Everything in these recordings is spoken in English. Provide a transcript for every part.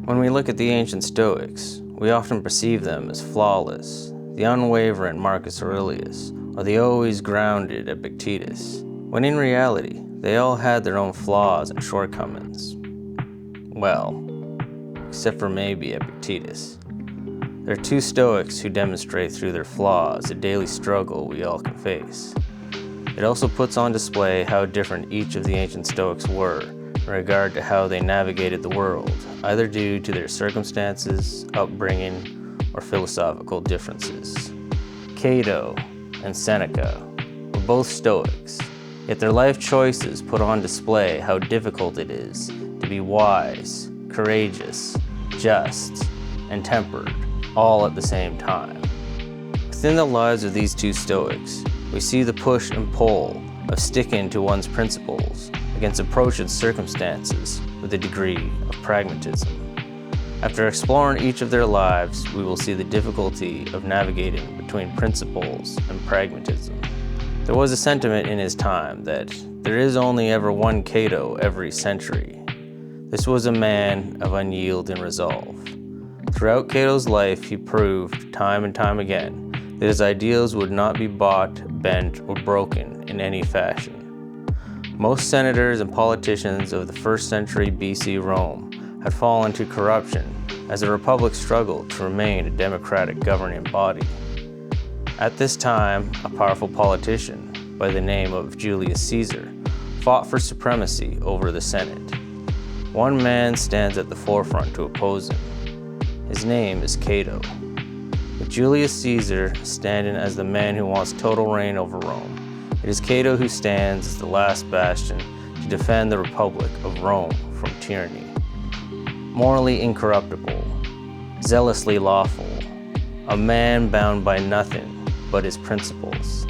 When we look at the ancient Stoics, we often perceive them as flawless, the unwavering Marcus Aurelius, or the always grounded Epictetus, when in reality, they all had their own flaws and shortcomings. Well, except for maybe Epictetus. There are two Stoics who demonstrate through their flaws a daily struggle we all can face. It also puts on display how different each of the ancient Stoics were in regard to how they navigated the world, either due to their circumstances, upbringing, or philosophical differences. Cato and Seneca were both Stoics, yet their life choices put on display how difficult it is to be wise, courageous, just, and tempered, all at the same time. Within the lives of these two Stoics, we see the push and pull of sticking to one's principles against approaching circumstances with a degree of pragmatism. After exploring each of their lives, we will see the difficulty of navigating between principles and pragmatism. There was a sentiment in his time that there is only ever one Cato every century. This was a man of unyielding resolve. Throughout Cato's life, he proved time and time again that his ideals would not be bought, bent, or broken in any fashion. Most senators and politicians of the 1st century BC Rome had fallen to corruption as the republic struggled to remain a democratic governing body. At this time, a powerful politician by the name of Julius Caesar fought for supremacy over the Senate. One man stands at the forefront to oppose him. His name is Cato. With Julius Caesar standing as the man who wants total reign over Rome, it is Cato who stands as the last bastion to defend the Republic of Rome from tyranny. Morally incorruptible, zealously lawful, a man bound by nothing but his principles.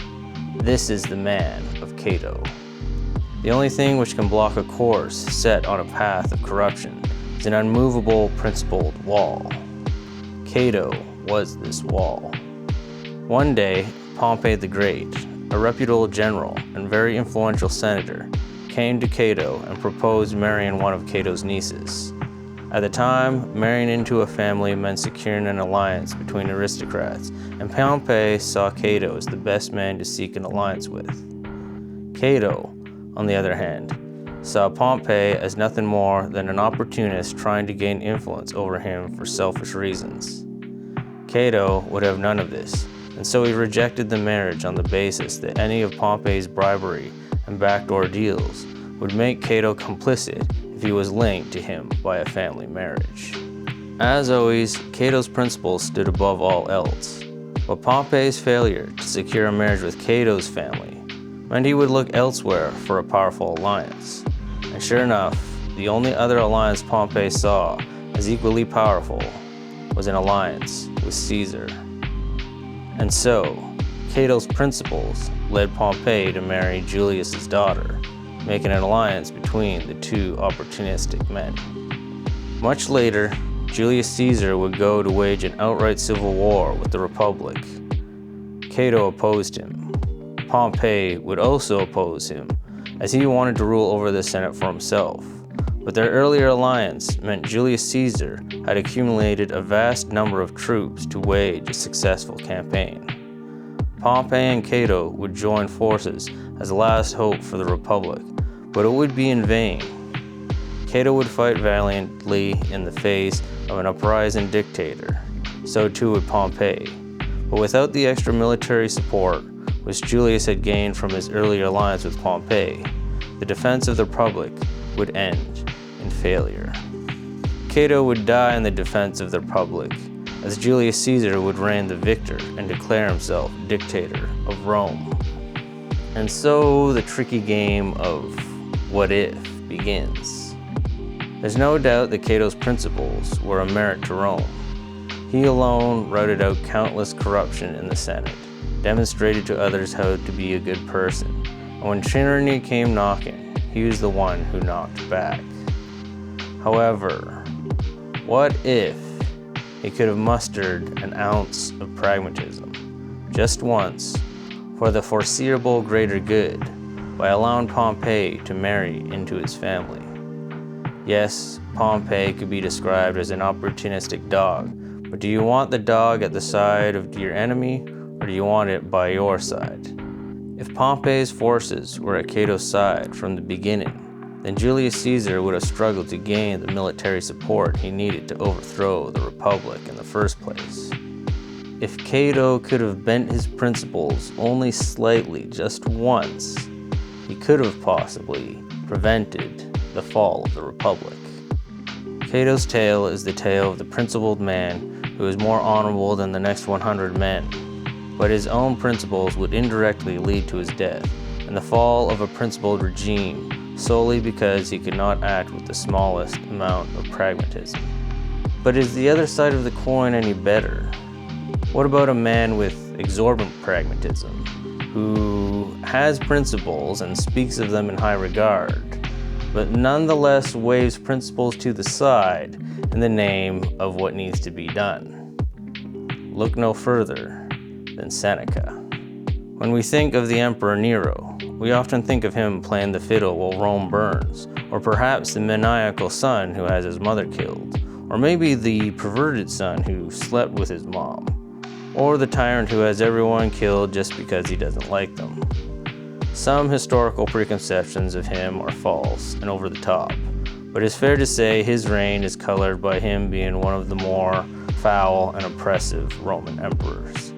This is the man of Cato. The only thing which can block a course set on a path of corruption is an unmovable principled wall. Cato was this wall. One day, Pompey the Great, a reputable general and very influential senator, came to Cato and proposed marrying one of Cato's nieces. At the time, marrying into a family meant securing an alliance between aristocrats, and Pompey saw Cato as the best man to seek an alliance with. Cato, on the other hand, saw Pompey as nothing more than an opportunist trying to gain influence over him for selfish reasons. Cato would have none of this, and so he rejected the marriage on the basis that any of Pompey's bribery and backdoor deals would make Cato complicit if he was linked to him by a family marriage. As always, Cato's principles stood above all else, but Pompey's failure to secure a marriage with Cato's family meant he would look elsewhere for a powerful alliance. And sure enough, the only other alliance Pompey saw as equally powerful was an alliance with Caesar. And so, Cato's principles led Pompey to marry Julius's daughter, making an alliance between the two opportunistic men. Much later, Julius Caesar would go to wage an outright civil war with the Republic. Cato opposed him. Pompey would also oppose him, as he wanted to rule over the Senate for himself. But their earlier alliance meant Julius Caesar had accumulated a vast number of troops to wage a successful campaign. Pompey and Cato would join forces as a last hope for the Republic, but it would be in vain. Cato would fight valiantly in the face of an uprising dictator. So too would Pompey. But without the extra military support which Julius had gained from his earlier alliance with Pompey, the defense of the Republic would end in failure. Cato would die in the defense of the Republic, as Julius Caesar would reign the victor and declare himself dictator of Rome. And so the tricky game of what if begins. There's no doubt that Cato's principles were a merit to Rome. He alone routed out countless corruption in the Senate, demonstrated to others how to be a good person, and when tyranny came knocking, he was the one who knocked back. However, what if he could have mustered an ounce of pragmatism, just once, for the foreseeable greater good, by allowing Pompey to marry into his family? Yes, Pompey could be described as an opportunistic dog, but do you want the dog at the side of your enemy, or do you want it by your side? If Pompey's forces were at Cato's side from the beginning, then Julius Caesar would have struggled to gain the military support he needed to overthrow the Republic in the first place. If Cato could have bent his principles only slightly, just once, he could have possibly prevented the fall of the Republic. Cato's tale is the tale of the principled man who is more honorable than the next 100 men, but his own principles would indirectly lead to his death and the fall of a principled regime solely because he could not act with the smallest amount of pragmatism. But is the other side of the coin any better? What about a man with exorbitant pragmatism, who has principles and speaks of them in high regard, but nonetheless waves principles to the side in the name of what needs to be done? Look no further than Seneca. When we think of the Emperor Nero, we often think of him playing the fiddle while Rome burns, or perhaps the maniacal son who has his mother killed, or maybe the perverted son who slept with his mom, or the tyrant who has everyone killed just because he doesn't like them. Some historical preconceptions of him are false and over the top, but it's fair to say his reign is colored by him being one of the more foul and oppressive Roman emperors.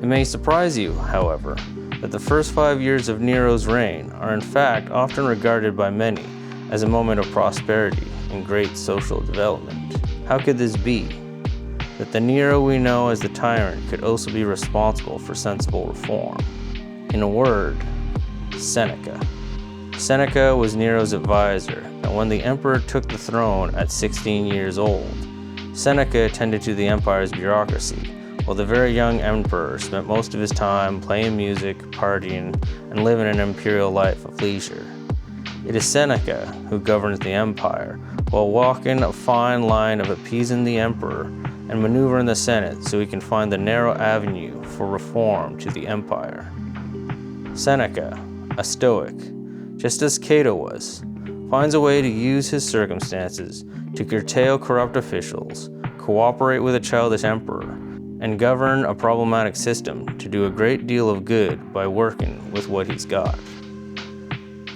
It may surprise you, however, that the first 5 years of Nero's reign are in fact often regarded by many as a moment of prosperity and great social development. How could this be? That the Nero we know as the tyrant could also be responsible for sensible reform. In a word, Seneca. Seneca was Nero's advisor, and when the emperor took the throne at 16 years old, Seneca attended to the empire's bureaucracy, while the very young emperor spent most of his time playing music, partying, and living an imperial life of leisure. It is Seneca who governs the empire, while walking a fine line of appeasing the emperor and maneuvering the Senate so he can find the narrow avenue for reform to the empire. Seneca, a Stoic, just as Cato was, finds a way to use his circumstances to curtail corrupt officials, cooperate with a childish emperor, and govern a problematic system to do a great deal of good by working with what he's got.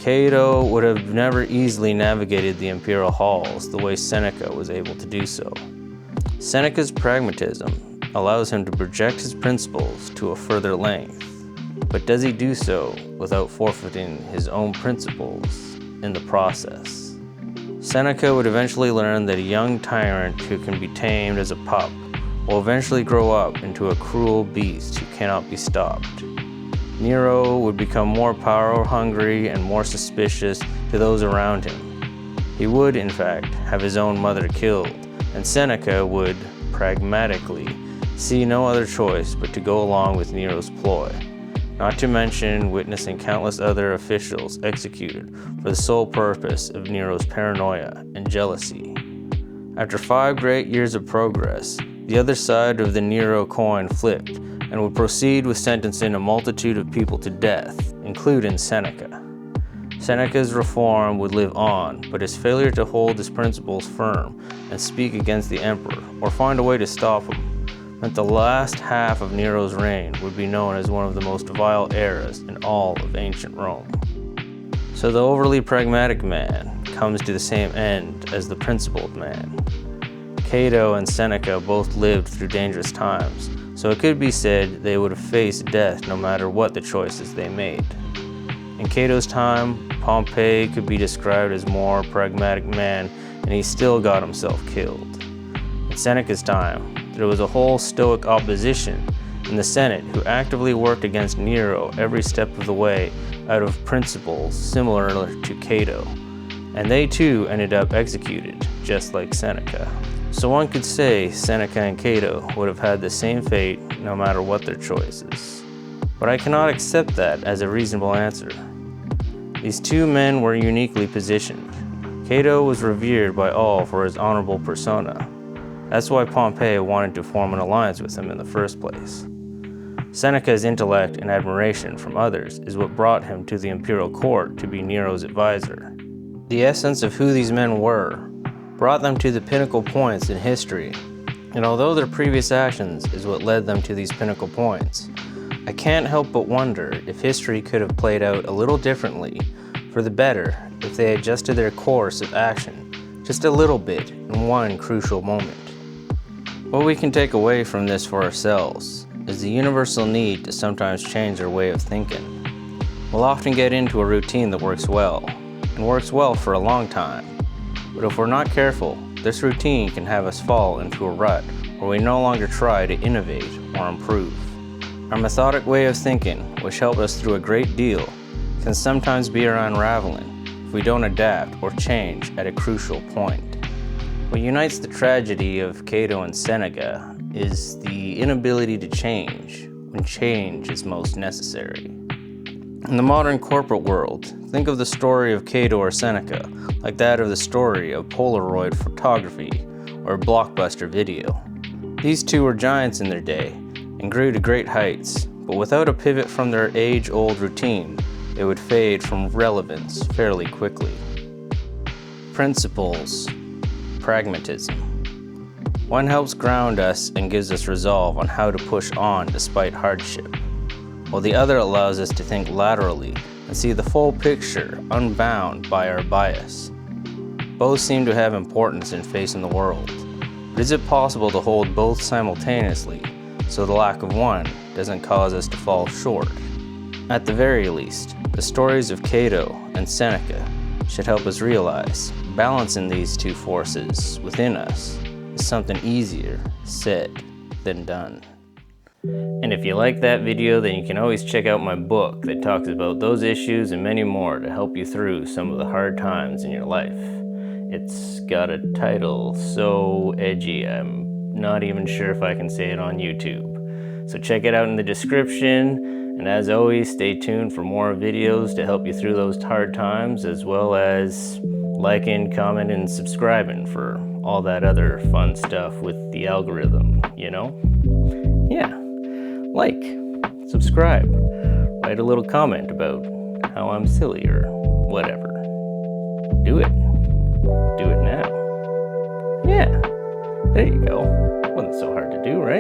Cato would have never easily navigated the imperial halls the way Seneca was able to do so. Seneca's pragmatism allows him to project his principles to a further length, but does he do so without forfeiting his own principles in the process? Seneca would eventually learn that a young tyrant who can be tamed as a pup will eventually grow up into a cruel beast who cannot be stopped. Nero would become more power-hungry and more suspicious to those around him. He would, in fact, have his own mother killed, and Seneca would, pragmatically, see no other choice but to go along with Nero's ploy, not to mention witnessing countless other officials executed for the sole purpose of Nero's paranoia and jealousy. After 5 great years of progress, the other side of the Nero coin flipped and would proceed with sentencing a multitude of people to death, including Seneca. Seneca's reform would live on, but his failure to hold his principles firm and speak against the emperor, or find a way to stop him, meant the last half of Nero's reign would be known as one of the most vile eras in all of ancient Rome. So the overly pragmatic man comes to the same end as the principled man. Cato and Seneca both lived through dangerous times, so it could be said they would have faced death no matter what the choices they made. In Cato's time, Pompey could be described as a more pragmatic man, and he still got himself killed. In Seneca's time, there was a whole Stoic opposition in the Senate who actively worked against Nero every step of the way out of principles similar to Cato, and they too ended up executed, just like Seneca. So one could say Seneca and Cato would have had the same fate no matter what their choices. But I cannot accept that as a reasonable answer. These two men were uniquely positioned. Cato was revered by all for his honorable persona. That's why Pompey wanted to form an alliance with him in the first place. Seneca's intellect and admiration from others is what brought him to the imperial court to be Nero's advisor. The essence of who these men were brought them to the pinnacle points in history, and although their previous actions is what led them to these pinnacle points, I can't help but wonder if history could have played out a little differently for the better if they adjusted their course of action just a little bit in one crucial moment. What we can take away from this for ourselves is the universal need to sometimes change our way of thinking. We'll often get into a routine that works well, and works well for a long time, but if we're not careful, this routine can have us fall into a rut where we no longer try to innovate or improve. Our methodic way of thinking, which helped us through a great deal, can sometimes be our unraveling if we don't adapt or change at a crucial point. What unites the tragedy of Cato and Seneca is the inability to change when change is most necessary. In the modern corporate world, think of the story of Cato or Seneca like that of the story of Polaroid photography or blockbuster video. These two were giants in their day and grew to great heights, but without a pivot from their age-old routine, they would fade from relevance fairly quickly. Principles. Pragmatism. One helps ground us and gives us resolve on how to push on despite hardship, while the other allows us to think laterally and see the full picture unbound by our bias. Both seem to have importance in facing the world, but is it possible to hold both simultaneously so the lack of one doesn't cause us to fall short? At the very least, the stories of Cato and Seneca should help us realize balancing these two forces within us is something easier said than done. And if you like that video, then you can always check out my book that talks about those issues and many more to help you through some of the hard times in your life. It's got a title so edgy, I'm not even sure if I can say it on YouTube. So check it out in the description, and as always, stay tuned for more videos to help you through those hard times, as well as liking, commenting, and subscribing for all that other fun stuff with the algorithm, you know? Yeah. Like, subscribe, write a little comment about how I'm silly or whatever. Do it. Do it now. Yeah, there you go. Wasn't so hard to do, right?